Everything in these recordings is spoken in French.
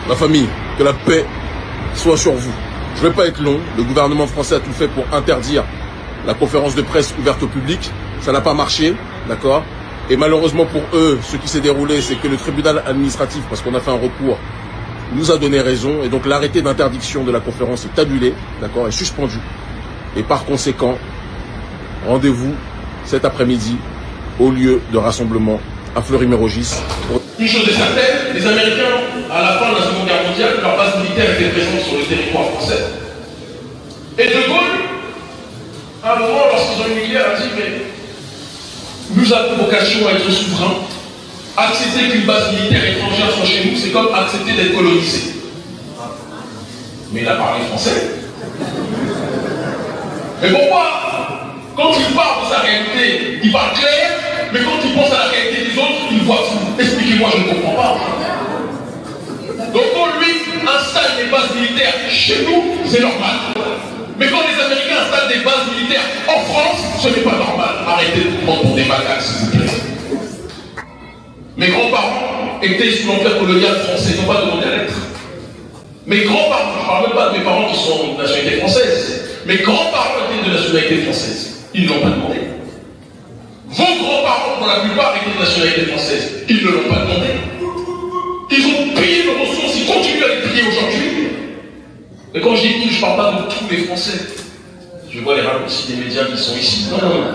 Ma famille, que la paix soit sur vous. Je ne vais pas être long. Le gouvernement français a tout fait pour interdire la conférence de presse ouverte au public. Ça n'a pas marché, d'accord? Et malheureusement pour eux, ce qui s'est déroulé, c'est que le tribunal administratif, parce qu'on a fait un recours, nous a donné raison. Et donc l'arrêté d'interdiction de la conférence est annulé, d'accord, est suspendu. Et par conséquent, rendez-vous cet après-midi au lieu de rassemblement à Fleury-Mérogis. Une chose est certaine, les Américains, à la fin de la Seconde Guerre mondiale, leur base militaire était présente sur le territoire français. Et De Gaulle, à un moment, lorsqu'ils ont humilié, a dit, mais nous avons vocation à être souverains. Accepter qu'une base militaire étrangère soit chez nous, c'est comme accepter d'être colonisé. Mais il a parlé français. Mais pourquoi, quand il parle de sa réalité, il parle clair, mais quand il pense à la réalité des autres, il voit flou. Expliquez-moi, je ne comprends pas. Donc quand lui installe des bases militaires chez nous, c'est normal. Mais quand les Américains installent des bases militaires en France, ce n'est pas normal. Arrêtez de prendre pour des macaques, s'il vous plaît. Mes grands-parents étaient sous l'empire colonial français, ils n'ont pas demandé à l'être. Mes grands-parents, je ne parle même pas de mes parents qui sont de nationalité française, mes grands-parents étaient de nationalité française, ils ne l'ont pas demandé. Vos grands-parents, pour la plupart, étaient de nationalité française, ils ne l'ont pas demandé. Ils ont pillé nos ressources, ils continuent à les piller aujourd'hui. Et quand je dis nous, je ne parle pas de tous les Français. Je vois les raccourcis des médias qui sont ici. Non, non, non.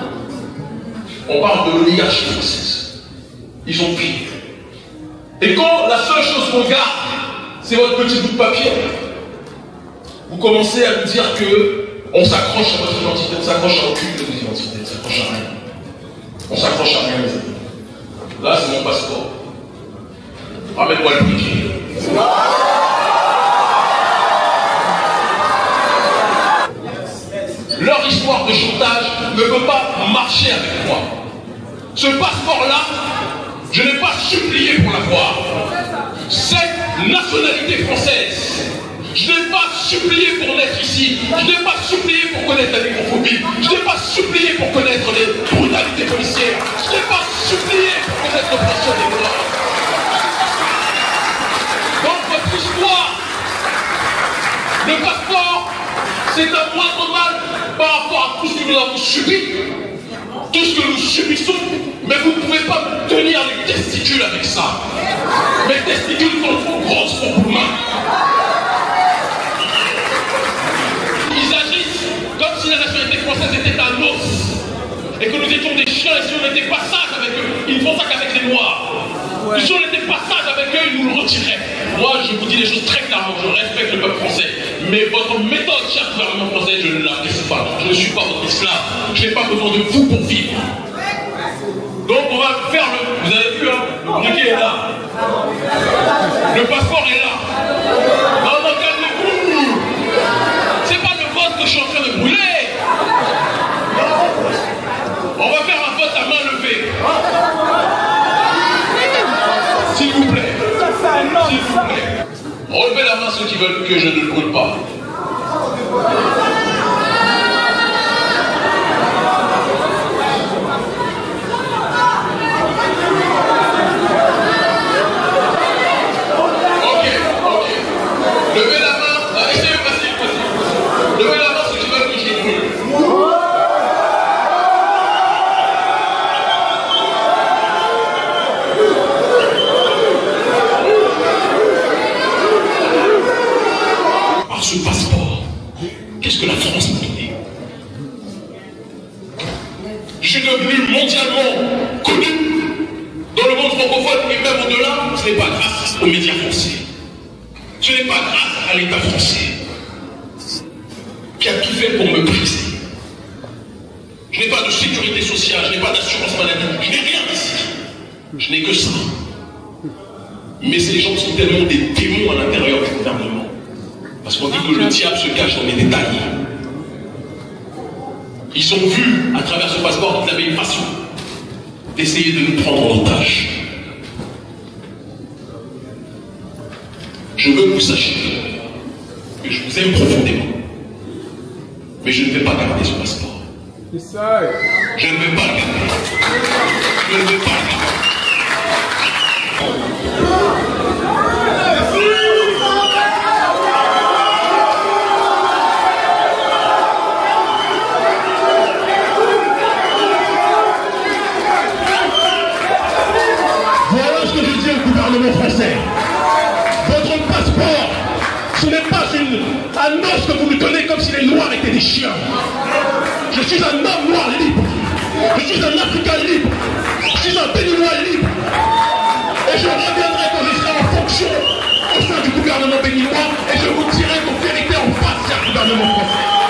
On parle de l'oligarchie française. Ils ont pillé. Et quand la seule chose qu'on garde, c'est votre petit bout de papier, vous commencez à nous dire qu'on s'accroche à votre identité, on s'accroche à aucune de vos identités, on s'accroche à rien. On s'accroche à rien, les amis. Là, c'est mon passeport. Ramène-moi le briquet. Leur histoire de chantage ne peut pas marcher avec moi. Ce passeport-là, je n'ai pas supplié pour l'avoir. Cette nationalité française, je n'ai pas supplié pour naître ici. Je n'ai pas supplié pour connaître la négrophobie. Je n'ai pas supplié pour connaître les brutalités policières. Je n'ai pas supplié pour connaître l'oppression des Noirs. Dans votre histoire, le passeport, c'est un moindre mal par rapport à tout ce que nous avons subi, tout ce que nous subissons, mais vous ne pouvez pas me tenir les testicules avec ça. Mes testicules sont trop grosses pour vos mains. Ils agissent comme si la nationalité française était un os, et que nous étions des chiens, et si on était pas sages avec eux, ils font ça qu'avec les Noirs. Ouais. Si on n'était pas sages avec eux, ils nous le retiraient. Moi, je vous dis les choses très clairement, je respecte le peuple français. Mais votre méthode, cher gouvernement français, je ne l'apprécie pas. Je ne suis pas votre esclave. Je n'ai pas besoin de vous pour vivre. Donc on va faire le... Vous avez vu, hein? Le briquet est là. Le passeport est là. Non, non, calmez-vous. C'est pas le vote que je suis en train de brûler. On va faire un vote à main levée. S'il vous plaît. S'il vous plaît. Relevez la main ceux qui veulent que je ne le brûle pas. Ok. Levez la main. Essayez facile. Levez la main ceux qui veulent que je le brûle. Ce passeport, qu'est-ce que la France m'a donné? Je suis devenu mondialement connu dans le monde francophone et même au-delà. Ce n'est pas grâce aux médias français. Ce n'est pas grâce à l'État français qui a tout fait pour me briser. Je n'ai pas de sécurité sociale, je n'ai pas d'assurance maladie, je n'ai rien ici. Je n'ai que ça. Mais ces gens sont tellement des démons à l'intérieur du gouvernement. Parce qu'on dit que le diable se cache dans les détails. Ils ont vu, à travers ce passeport, qu'ils avaient une façon d'essayer de nous prendre en otage. Je veux que vous sachiez que je vous aime profondément. Mais je ne vais pas garder ce passeport. Je ne vais pas le garder. Je ne vais pas le garder. gouvernement français. Votre passeport, ce n'est pas un os que vous nous donnez comme si les Noirs étaient des chiens. Je suis un homme noir libre. Je suis un Africain libre. Je suis un Béninois libre. Et je reviendrai quand je serai en fonction au sein du gouvernement béninois et je vous dirai vos vérités en face du gouvernement français.